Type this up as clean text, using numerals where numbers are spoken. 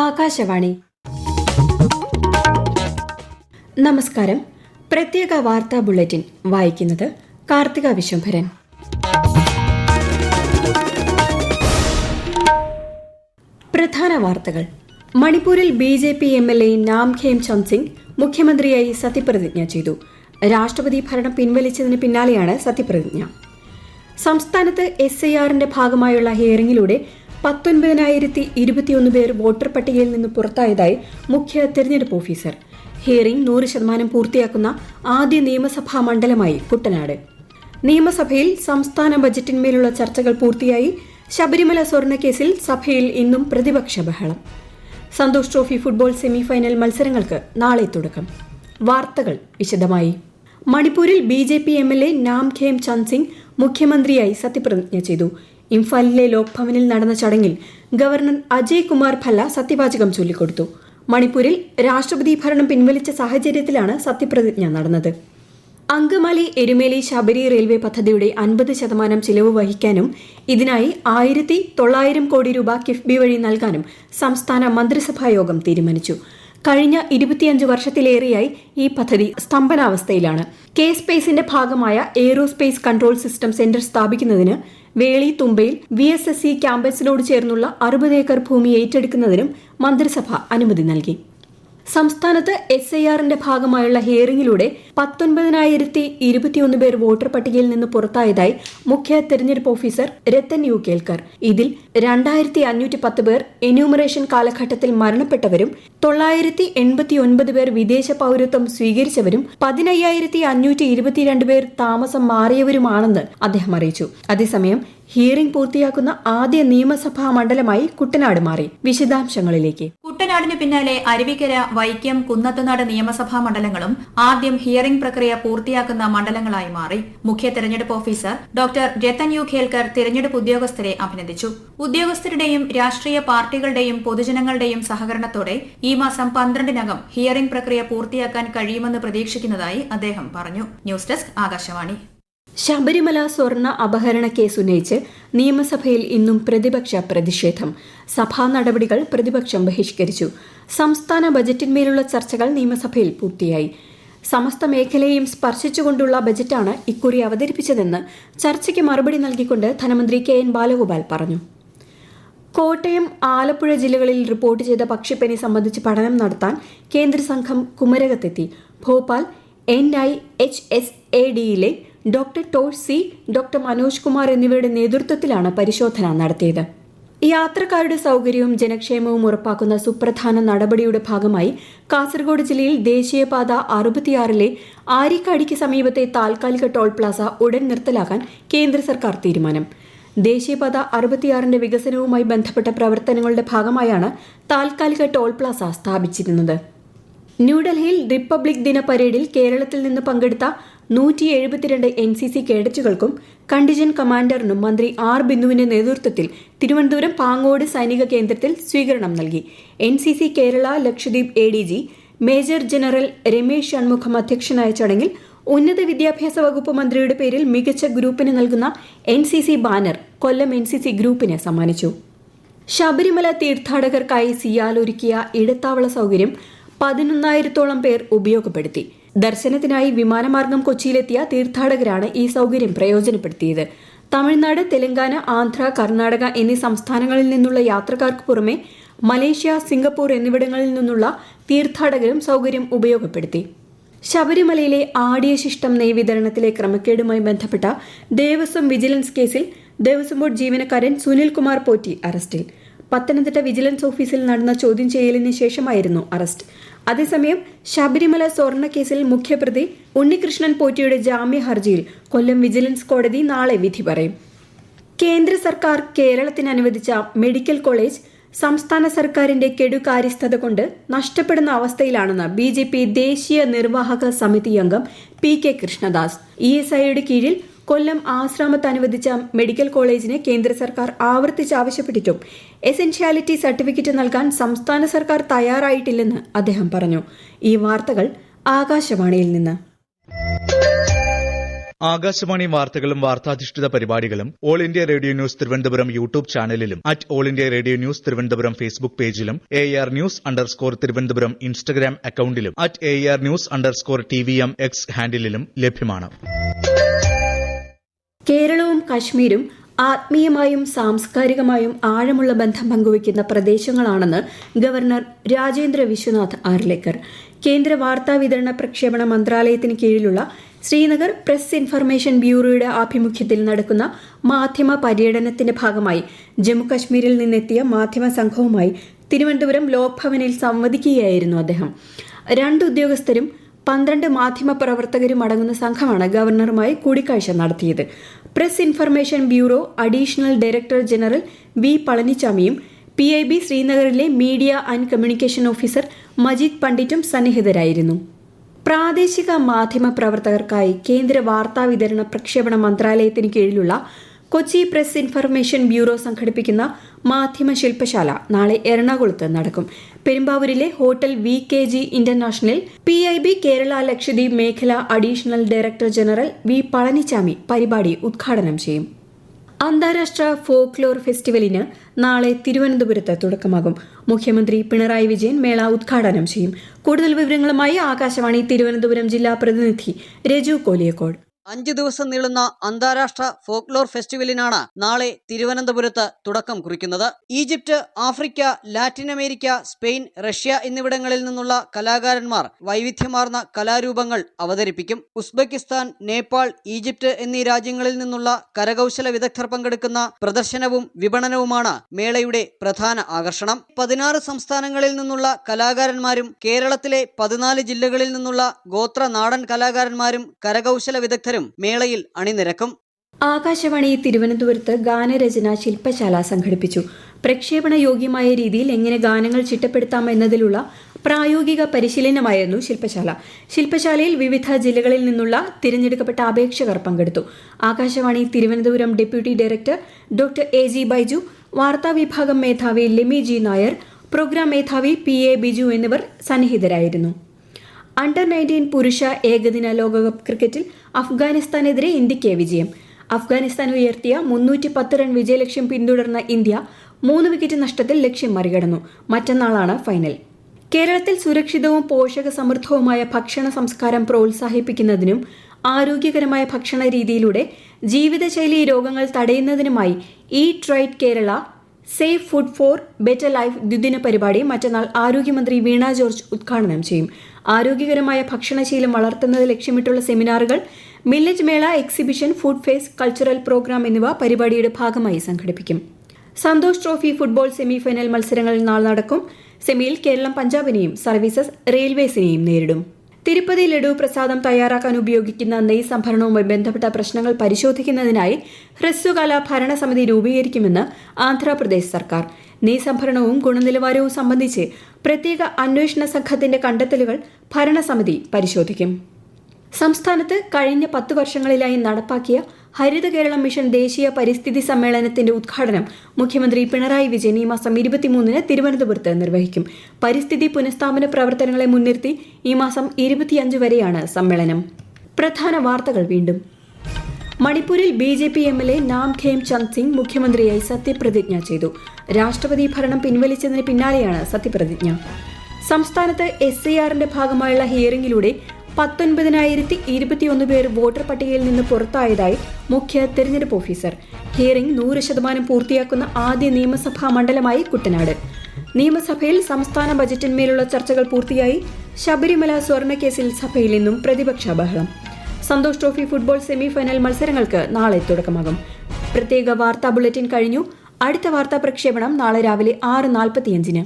ആകാശവാണി. നമസ്കാരം. പ്രത്യേക വാർത്താ ബുള്ളറ്റിൻ വായിക്കുന്നത് കാർത്തിക വിശ്വംഭരൻ. പ്രധാന വാർത്തകൾ. മണിപ്പൂരിൽ BJP MLA നാംഖേം ചന്ദ്സിംഗ് മുഖ്യമന്ത്രിയായി സത്യപ്രതിജ്ഞ ചെയ്തു. രാഷ്ട്രപതി ഭരണം പിൻവലിച്ചതിന് പിന്നാലെയാണ് സത്യപ്രതിജ്ഞ. സംസ്ഥാനത്ത് SIRന്റെ ഭാഗമായുള്ള ഹിയറിംഗിലൂടെ 19,021 പേർ വോട്ടർ പട്ടികയിൽ നിന്ന് പുറത്തായതായി മുഖ്യ തെരഞ്ഞെടുപ്പ് ഓഫീസർ. ഹിയറിംഗ് 100% പൂർത്തിയാക്കുന്ന ആദ്യ നിയമസഭാ മണ്ഡലമായി കുട്ടനാട്. നിയമസഭയിൽ സംസ്ഥാന ബജറ്റിന്മേലുള്ള ചർച്ചകൾ പൂർത്തിയായി. ശബരിമല സ്വർണ്ണക്കേസിൽ സഭയിൽ ഇന്നും പ്രതിപക്ഷ ബഹളം. സന്തോഷ് ട്രോഫി ഫുട്ബോൾ സെമിഫൈനൽ മത്സരങ്ങൾക്ക് നാളെ തുടക്കം. വാർത്തകൾ വിശദമായി. മണിപ്പൂരിൽ BJP MLA നാംഖേം ചന്ദ്സിംഗ് മുഖ്യമന്ത്രിയായി സത്യപ്രതിജ്ഞ ചെയ്തു. ഇംഫാലിലെ ലോക്ഭവനിൽ നടന്ന ചടങ്ങിൽ ഗവർണർ അജയ് കുമാർ ഭല്ല സത്യവാചകം ചൊല്ലിക്കൊടുത്തു. മണിപ്പൂരിൽ രാഷ്ട്രപതി ഭരണം പിൻവലിച്ച സാഹചര്യത്തിലാണ് സത്യപ്രതിജ്ഞ നടന്നത്. അങ്കമാലി എരുമേലി ശബരി റെയിൽവേ പദ്ധതിയുടെ 50% ചിലവ് വഹിക്കാനും ഇതിനായി 1,900 കോടി രൂപ കിഫ്ബി വഴി നൽകാനും സംസ്ഥാന മന്ത്രിസഭായോഗം തീരുമാനിച്ചു. കഴിഞ്ഞ 25 വർഷത്തിലേറെയായി ഈ പദ്ധതി സ്തംഭനാവസ്ഥയിലാണ്. സ്പേസിന്റെ ഭാഗമായ എയ്റോസ്പേസ് കൺട്രോൾ സിസ്റ്റം സെന്റർ സ്ഥാപിക്കുന്നതിന് വേളി തുമ്പയിൽ VSSC ക്യാമ്പസിനോട് ചേർന്നുള്ള 60 ഏക്കർ ഭൂമി ഏറ്റെടുക്കുന്നതിനും മന്ത്രിസഭ അനുമതി നൽകി. സംസ്ഥാനത്ത് SIRന്റെ ഭാഗമായുള്ള ഹിയറിംഗിലൂടെ 19,021 പേർ വോട്ടർ പട്ടികയിൽ നിന്ന് പുറത്തായതായി മുഖ്യ തെരഞ്ഞെടുപ്പ് ഓഫീസർ രത്തൻ യു കേൽക്കർ. ഇതിൽ 2,510 പേർ എന്യൂമറേഷൻ കാലഘട്ടത്തിൽ മരണപ്പെട്ടവരും 989 പേർ വിദേശ പൌരത്വം സ്വീകരിച്ചവരും 15,522 പേർ താമസം മാറിയവരുമാണെന്ന് അദ്ദേഹം അറിയിച്ചു. അതേസമയം ഹിയറിംഗ് പൂർത്തിയാക്കുന്ന ആദ്യ നിയമസഭാ മണ്ഡലമായി കുട്ടനാട് മാറി. വിശദാംശങ്ങളിലേക്ക്. കുട്ടനാടിന് പിന്നാലെ അരുവിക്കര, വൈക്കം, കുന്നത്തുനാട് നിയമസഭാ മണ്ഡലങ്ങളും ആദ്യം ഹിയറിംഗ് പ്രക്രിയ പൂർത്തിയാക്കുന്ന മണ്ഡലങ്ങളായി മാറി. മുഖ്യ തെരഞ്ഞെടുപ്പ് officer doctor Rathan U Kelkar തെരഞ്ഞെടുപ്പ് ഉദ്യോഗസ്ഥരെ അഭിനന്ദിച്ചു. ഉദ്യോഗസ്ഥരുടെയും രാഷ്ട്രീയ പാർട്ടികളുടെയും പൊതുജനങ്ങളുടെയും സഹകരണത്തോടെ ഈ മാസം 12-നകം ഹിയറിംഗ് പ്രക്രിയ പൂർത്തിയാക്കാൻ കഴിയുമെന്ന് പ്രതീക്ഷിക്കുന്നതായി അദ്ദേഹം പറഞ്ഞു. News desk Akashvani. ശബരിമല സ്വർണ്ണ അപഹരണ കേസ് ഉന്നയിച്ച് നിയമസഭയിൽ ഇന്നും പ്രതിപക്ഷ പ്രതിഷേധം. സഭാ നടപടികൾ പ്രതിപക്ഷം ബഹിഷ്കരിച്ചു. സംസ്ഥാന ബജറ്റിന്മേലുള്ള ചർച്ചകൾ നിയമസഭയിൽ പൂർത്തിയായി. സമസ്ത മേഖലയെയും സ്പർശിച്ചുകൊണ്ടുള്ള ബജറ്റാണ് ഇക്കുറി അവതരിപ്പിച്ചതെന്ന് ചർച്ചയ്ക്ക് മറുപടി നൽകിക്കൊണ്ട് ധനമന്ത്രി KN ബാലഗോപാൽ പറഞ്ഞു. കോട്ടയം, ആലപ്പുഴ ജില്ലകളിൽ റിപ്പോർട്ട് ചെയ്ത പക്ഷിപ്പനി സംബന്ധിച്ച് പഠനം നടത്താൻ കേന്ദ്ര സംഘം കുമരകത്തെത്തി. ഭോപ്പാൽ NIHSADയിലെ ഡോക്ടർ ടോഷ് സി, ഡോക്ടർ മനോജ് കുമാർ എന്നിവരുടെ നേതൃത്വത്തിലാണ് പരിശോധന നടത്തിയത്. യാത്രക്കാരുടെ സൌകര്യവും ജനക്ഷേമവും ഉറപ്പാക്കുന്ന സുപ്രധാന നടപടിയുടെ ഭാഗമായി കാസർഗോഡ് ജില്ലയിൽ ദേശീയപാത 66-ലെ ആരിക്കാടിക്ക് സമീപത്തെ താൽക്കാലിക ടോൾ പ്ലാസ ഉടൻ നിർത്തലാക്കാൻ കേന്ദ്ര സർക്കാർ തീരുമാനം. ദേശീയപാത 66-ന്റെ വികസനവുമായി ബന്ധപ്പെട്ട പ്രവർത്തനങ്ങളുടെ ഭാഗമായാണ് താൽക്കാലിക ടോൾ പ്ലാസ സ്ഥാപിച്ചിരുന്നത്. ന്യൂഡൽഹിയിൽ റിപ്പബ്ലിക് ദിന പരേഡിൽ കേരളത്തിൽ നിന്ന് പങ്കെടുത്ത 172 NCC കേഡറ്റുകൾക്കും കണ്ടിജന്റ് കമാൻഡറിനും മന്ത്രി R. ബിന്ദുവിന്റെ നേതൃത്വത്തിൽ തിരുവനന്തപുരം പാങ്ങോട് സൈനിക കേന്ദ്രത്തിൽ സ്വീകരണം നൽകി. NCC Kerala Lakshadweep ADG major general Ramesh Shanmugham അധ്യക്ഷനായ ചടങ്ങിൽ ഉന്നത വിദ്യാഭ്യാസ വകുപ്പ് മന്ത്രിയുടെ പേരിൽ മികച്ച ഗ്രൂപ്പിന് നൽകുന്ന NCC ബാനർ കൊല്ലം NCC ഗ്രൂപ്പിന് സമ്മാനിച്ചു. ശബരിമല തീർത്ഥാടകർക്കായി സിയാൽ ഒരുക്കിയ ഇടത്താവള സൌകര്യം 11,000-ഓളം പേർ ഉപയോഗപ്പെടുത്തി. ദർശനത്തിനായി വിമാനമാർഗം കൊച്ചിയിലെത്തിയ തീർത്ഥാടകരാണ് ഈ സൌകര്യം പ്രയോജനപ്പെടുത്തിയത്. തമിഴ്നാട്, തെലങ്കാന, ആന്ധ്ര, കർണാടക എന്നീ സംസ്ഥാനങ്ങളിൽ നിന്നുള്ള യാത്രക്കാർക്ക് പുറമെ മലേഷ്യ, സിംഗപ്പൂർ എന്നിവിടങ്ങളിൽ നിന്നുള്ള തീർത്ഥാടകരും സൌകര്യം ഉപയോഗപ്പെടുത്തി. ശബരിമലയിലെ ആടിയ ശിഷ്ടം നെയ് വിതരണത്തിലെ ക്രമക്കേടുമായി ബന്ധപ്പെട്ട ദേവസ്വം വിജിലൻസ് കേസിൽ ദേവസ്വം ബോർഡ് ജീവനക്കാരൻ സുനിൽ കുമാർ പോറ്റി അറസ്റ്റിൽ. പത്തനംതിട്ട വിജിലൻസ് ഓഫീസിൽ നടന്ന ചോദ്യം ചെയ്യലിന് ശേഷമായിരുന്നു അറസ്റ്റ്. അതേസമയം ശബരിമല സ്വർണ്ണക്കേസിൽ മുഖ്യപ്രതി ഉണ്ണികൃഷ്ണൻ പോറ്റിയുടെ ജാമ്യ ഹർജിയിൽ കൊല്ലം വിജിലൻസ് കോടതി നാളെ വിധി പറയും. കേന്ദ്ര സർക്കാർ കേരളത്തിന് അനുവദിച്ച മെഡിക്കൽ കോളേജ് സംസ്ഥാന സർക്കാരിന്റെ കെടുകാര്യസ്ഥത കൊണ്ട് നഷ്ടപ്പെടുന്ന അവസ്ഥയിലാണെന്ന് BJP ദേശീയ നിർവാഹക സമിതി അംഗം PK കൃഷ്ണദാസ്. ESIയുടെ കീഴിൽ കൊല്ലം ആശ്രാമത്ത് അനുവദിച്ച മെഡിക്കൽ കോളേജിന് കേന്ദ്ര സർക്കാർ ആവർത്തിച്ചാവശ്യപ്പെട്ടിട്ടും എസെൻഷ്യാലിറ്റി സർട്ടിഫിക്കറ്റ് നൽകാൻ സംസ്ഥാന സർക്കാർ തയ്യാറായിട്ടില്ലെന്ന് അദ്ദേഹം പറഞ്ഞു. ഈ വാർത്തകൾ ആകാശവാണിയിൽ നിന്ന്. ആകാശവാണി വാർത്തകളും വാർത്താധിഷ്ഠിത പരിപാടികളും All India Radio News Thiruvananthapuram YouTube ചാനലിലും @All India Radio News Thiruvananthapuram Facebook പേജിലും AR News_ തിരുവനന്തപുരം ഇൻസ്റ്റഗ്രാം അക്കൌണ്ടിലും @AR News_TVM X ഹാൻഡിലും ലഭ്യമാണ്. കേരളവും കശ്മീരും ആത്മീയമായും സാംസ്കാരികമായും ആഴമുള്ള ബന്ധം പങ്കുവയ്ക്കുന്ന പ്രദേശങ്ങളാണെന്ന് ഗവർണർ രാജേന്ദ്ര വിശ്വനാഥ് ആർലേക്കർ. കേന്ദ്ര വാർത്താവിതരണ പ്രക്ഷേപണ മന്ത്രാലയത്തിന് കീഴിലുള്ള ശ്രീനഗർ പ്രസ് ഇൻഫർമേഷൻ ബ്യൂറോയുടെ ആഭിമുഖ്യത്തിൽ നടക്കുന്ന മാധ്യമ പര്യടനത്തിന്റെ ഭാഗമായി ജമ്മുകശ്മീരിൽ നിന്നെത്തിയ മാധ്യമ സംഘവുമായി തിരുവനന്തപുരം ലോക് ഭവനിൽ സംവദിക്കുകയായിരുന്നു അദ്ദേഹം. 2 ഉദ്യോഗസ്ഥരും 12 മാധ്യമ പ്രവർത്തകരും അടങ്ങുന്ന സംഘമാണ് ഗവർണറുമായി കൂടിക്കാഴ്ച നടത്തിയത്. Press Information Bureau additional director general V പളനിച്ചാമിയും PIB ശ്രീനഗറിലെ media and communication officer Majeed പണ്ഡിറ്റും സന്നിഹിതരായിരുന്നു. പ്രാദേശിക മാധ്യമ പ്രവർത്തകർക്കായി കേന്ദ്ര വാർത്താവിതരണ പ്രക്ഷേപണ മന്ത്രാലയത്തിന് കീഴിലുള്ള കൊച്ചി പ്രസ് ഇൻഫർമേഷൻ ബ്യൂറോ സംഘടിപ്പിക്കുന്ന മാധ്യമ ശില്പശാല നാളെ എറണാകുളത്ത് നടക്കും. പെരുമ്പാവൂരിലെ hotel VKG International PIB Kerala Lakshadweep മേഖല additional director general V Palanichami പരിപാടി ഉദ്ഘാടനം ചെയ്യും. അന്താരാഷ്ട്ര ഫോക്ലോർ ഫെസ്റ്റിവലിന് നാളെ തിരുവനന്തപുരത്ത് തുടക്കമാകും. മുഖ്യമന്ത്രി പിണറായി വിജയൻ മേള ഉദ്ഘാടനം ചെയ്യും. കൂടുതൽ വിവരങ്ങളുമായി ആകാശവാണി തിരുവനന്തപുരം ജില്ലാ പ്രതിനിധി രജു കോലിയക്കോട്. 5 ദിവസം നീളുന്ന അന്താരാഷ്ട്ര ഫോക്ലോർ ഫെസ്റ്റിവലിനാണ് നാളെ തിരുവനന്തപുരത്ത് തുടക്കം കുറിക്കുന്നത്. Egypt, Africa, Latin America, Spain, Russia എന്നിവിടങ്ങളിൽ നിന്നുള്ള കലാകാരന്മാർ വൈവിധ്യമാർന്ന കലാരൂപങ്ങൾ അവതരിപ്പിക്കും. ഉസ്ബെക്കിസ്ഥാൻ, നേപ്പാൾ, ഈജിപ്ത് എന്നീ രാജ്യങ്ങളിൽ നിന്നുള്ള കരകൗശല വിദഗ്ധർ പങ്കെടുക്കുന്ന പ്രദർശനവും വിപണനവുമാണ് മേളയുടെ പ്രധാന ആകർഷണം. 16 സംസ്ഥാനങ്ങളിൽ നിന്നുള്ള കലാകാരന്മാരും കേരളത്തിലെ 14 ജില്ലകളിൽ നിന്നുള്ള ഗോത്ര നാടൻ കലാകാരന്മാരും കരകൗശല വിദഗ്ധരും മേളയിൽ അണിനിരക്കും. ആകാശവാണി തിരുവനന്തപുരത്ത് ഗാനരചന ശില്പശാല സംഘടിപ്പിച്ചു. പ്രക്ഷേപണ യോഗ്യമായ രീതിയിൽ എങ്ങനെ ഗാനങ്ങൾ ചിട്ടപ്പെടുത്താം എന്നതിലുള്ള പ്രായോഗിക പരിശീലനമായിരുന്നു ശില്പശാല. ശില്പശാലയിൽ വിവിധ ജില്ലകളിൽ നിന്നുള്ള തിരഞ്ഞെടുക്കപ്പെട്ട അപേക്ഷകർ പങ്കെടുത്തു. Akashvani Thiruvananthapuram deputy director doctor AG Baiju, വാർത്താവിഭാഗം മേധാവി ലെമി G നായർ, പ്രോഗ്രാം മേധാവി PA ബിജു എന്നിവർ സന്നിഹിതരായിരുന്നു. അണ്ടർ 19 പുരുഷ ഏകദിന ലോകകപ്പ് ക്രിക്കറ്റിൽ അഫ്ഗാനിസ്ഥാനെതിരെ ഇന്ത്യയ്ക്ക് വിജയം. അഫ്ഗാനിസ്ഥാൻ ഉയർത്തിയ 310 റൺ വിജയലക്ഷ്യം പിന്തുടർന്ന ഇന്ത്യ 3 വിക്കറ്റ് നഷ്ടത്തിൽ ലക്ഷ്യം മറികടന്നു. മറ്റന്നാളാണ് ഫൈനൽ. കേരളത്തിൽ സുരക്ഷിതവും പോഷക സമൃദ്ധവുമായ ഭക്ഷണ സംസ്കാരം പ്രോത്സാഹിപ്പിക്കുന്നതിനും ആരോഗ്യകരമായ ഭക്ഷണ രീതിയിലൂടെ ജീവിതശൈലി രോഗങ്ങൾ തടയുന്നതിനുമായി eat right Kerala safe food for better life ദ്വിദിന പരിപാടി മറ്റന്നാൾ ആരോഗ്യമന്ത്രി വീണ ജോർജ് ഉദ്ഘാടനം ചെയ്യും. ആരോഗ്യകരമായ ഭക്ഷണശീലം വളർത്തുന്നത് ലക്ഷ്യമിട്ടുള്ള സെമിനാറുകൾ, മില്ലറ്റ് മേള, exhibition, food fest, cultural programme എന്നിവ പരിപാടിയുടെ ഭാഗമായി സംഘടിപ്പിക്കും. സന്തോഷ് ട്രോഫി ഫുട്ബോൾ സെമിഫൈനൽ മത്സരങ്ങൾ നാളെ നടക്കും. സെമിയിൽ കേരളം പഞ്ചാബിനെയും സർവീസസ് റെയിൽവേസിനെയും നേരിടും. തിരുപ്പതി ലഡു പ്രസാദം തയ്യാറാക്കാൻ ഉപയോഗിക്കുന്ന നെയ് സംഭരണവുമായി ബന്ധപ്പെട്ട പ്രശ്നങ്ങൾ പരിശോധിക്കുന്നതിനായി ഹ്രസ്വകാല ഭരണസമിതി രൂപീകരിക്കുമെന്ന് ആന്ധ്രാപ്രദേശ് സർക്കാർ. നെയ് സംഭരണവും ഗുണനിലവാരവും സംബന്ധിച്ച് പ്രത്യേക അന്വേഷണ സംഘത്തിന്റെ കണ്ടെത്തലുകൾ ഭരണസമിതി പരിശോധിക്കും. സംസ്ഥാനത്ത് കഴിഞ്ഞ 10 വർഷങ്ങളിലായി നടപ്പാക്കിയ ഹരിത കേരളം മിഷൻ ദേശീയ പരിസ്ഥിതി സമ്മേളനത്തിന്റെ ഉദ്ഘാടനം മുഖ്യമന്ത്രി പിണറായി വിജയൻ ഈ മാസം 23-ന് തിരുവനന്തപുരത്ത് നിർവഹിക്കും. പരിസ്ഥിതി പുനഃസ്ഥാപന പ്രവർത്തനങ്ങളെ മുൻനിർത്തി ഈ മാസം 25 വരെയാണ് സമ്മേളനം. പ്രധാന വാർത്തകൾ വീണ്ടും. മണിപ്പൂരിൽ BJP MLA നാം ഖേം ചന്ദ് സിംഗ് മുഖ്യമന്ത്രിയായി സത്യപ്രതിജ്ഞ ചെയ്തു. രാഷ്ട്രപതി ഭരണം പിൻവലിച്ചതിന് പിന്നാലെയാണ് സത്യപ്രതിജ്ഞ. സംസ്ഥാനത്ത് SIRന്റെ ഭാഗമായുള്ള ഹിയറിംഗിലൂടെ 19,021 പേർ വോട്ടർ പട്ടികയിൽ നിന്ന് പുറത്തായതായി മുഖ്യ തെരഞ്ഞെടുപ്പ് ഓഫീസർ. ഹിയറിംഗ് 100% പൂർത്തിയാക്കുന്ന ആദ്യ നിയമസഭാ മണ്ഡലമായി കുട്ടനാട്. നിയമസഭയിൽ സംസ്ഥാന ബജറ്റിന്മേലുള്ള ചർച്ചകൾ പൂർത്തിയായി. ശബരിമല സ്വർണ്ണക്കേസിൽ സഭയിൽ നിന്നും പ്രതിപക്ഷ ബഹളം. സന്തോഷ് ട്രോഫി ഫുട്ബോൾ സെമിഫൈനൽ മത്സരങ്ങൾക്ക് നാളെ തുടക്കമാകും. പ്രത്യേക വാർത്താ ബുള്ളറ്റിൻ കഴിഞ്ഞു. അടുത്ത വാർത്താ പ്രക്ഷേപണം നാളെ രാവിലെ 6:45-ന്.